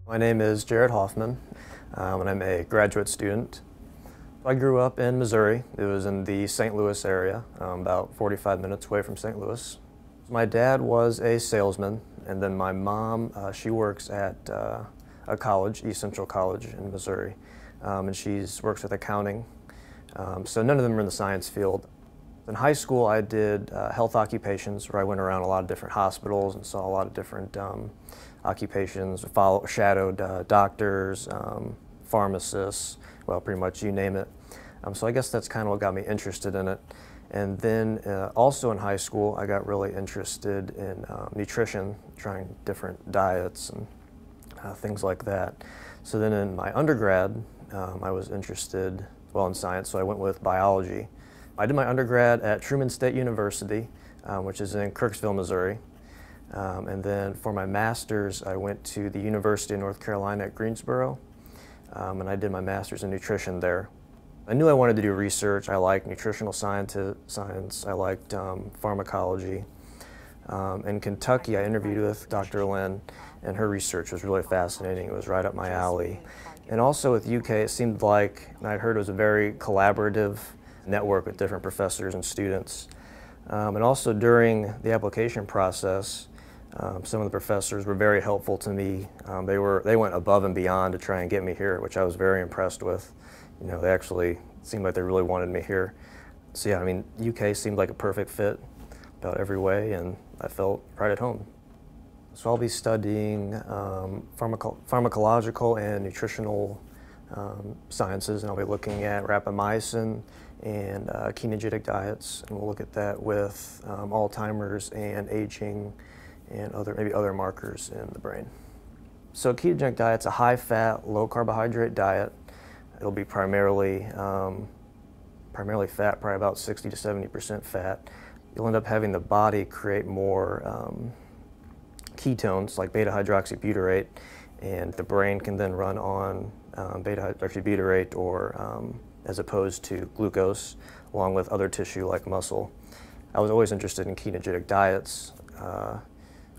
My name is Jared Hoffman, and I'm a graduate student. I grew up in Missouri. It was in the St. Louis area, about 45 minutes away from St. Louis. My dad was a salesman, and then my mom, she works at a college, East Central College in Missouri, and she works with accounting. So none of them are in the science field. In high school, I did health occupations, where I went around a lot of different hospitals and saw a lot of different occupations, shadowed doctors, pharmacists, well, pretty much you name it. So I guess that's kind of what got me interested in it. And then also in high school, I got really interested in nutrition, trying different diets and things like that. So then in my undergrad, I was interested, well, in science, so I went with biology. I did my undergrad at Truman State University, which is in Kirksville, Missouri. And then for my master's, I went to the University of North Carolina at Greensboro, and I did my master's in nutrition there. I knew I wanted to do research. I liked nutritional science, I liked pharmacology. In Kentucky, I interviewed with Dr. Lynn, and her research was really fascinating. It was right up my alley. And also with UK, it seemed like, and I'd heard it was a very collaborative network with different professors and students. And also during the application process, some of the professors were very helpful to me. They went above and beyond to try and get me here, which I was very impressed with. You know, they actually seemed like they really wanted me here. So yeah, I mean, UK seemed like a perfect fit about every way, and I felt right at home. So I'll be studying pharmacological and nutritional sciences, and I'll be looking at rapamycin and ketogenic diets, and we'll look at that with Alzheimer's and aging and maybe other markers in the brain. So ketogenic diet's a high-fat, low-carbohydrate diet. It'll be primarily fat, probably about 60 to 70% fat. You'll end up having the body create more ketones like beta-hydroxybutyrate, and the brain can then run on beta-hydroxybutyrate or as opposed to glucose, along with other tissue like muscle. I was always interested in ketogenic diets,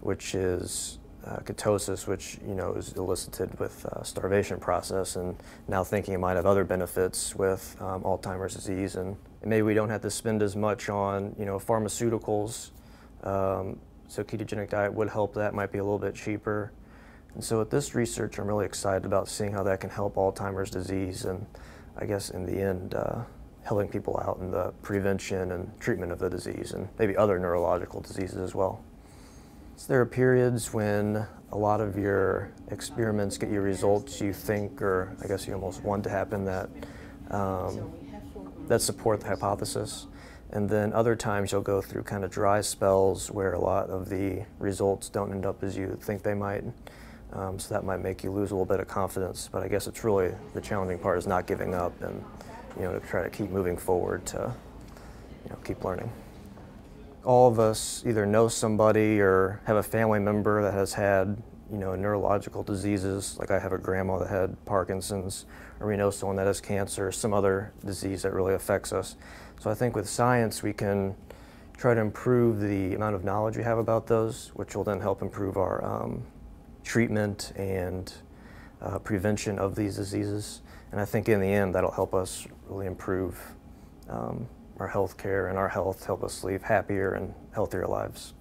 which is ketosis, which is elicited with starvation process, and now thinking it might have other benefits with Alzheimer's disease, and maybe we don't have to spend as much on pharmaceuticals. So ketogenic diet would help that, might be a little bit cheaper. And so with this research, I'm really excited about seeing how that can help Alzheimer's disease, and I guess in the end, helping people out in the prevention and treatment of the disease, and maybe other neurological diseases as well. So there are periods when a lot of your experiments get you results you think, or I guess you almost want to happen, that support the hypothesis. And then other times you'll go through kind of dry spells where a lot of the results don't end up as you think they might. So that might make you lose a little bit of confidence, but I guess it's really the challenging part is not giving up, and to try to keep moving forward, to keep learning. All of us either know somebody or have a family member that has had neurological diseases. Like I have a grandma that had Parkinson's, or we know someone that has cancer, or some other disease that really affects us. So I think with science we can try to improve the amount of knowledge we have about those, which will then help improve our treatment and prevention of these diseases. And I think in the end that'll help us really improve our health care and our health, help us live happier and healthier lives.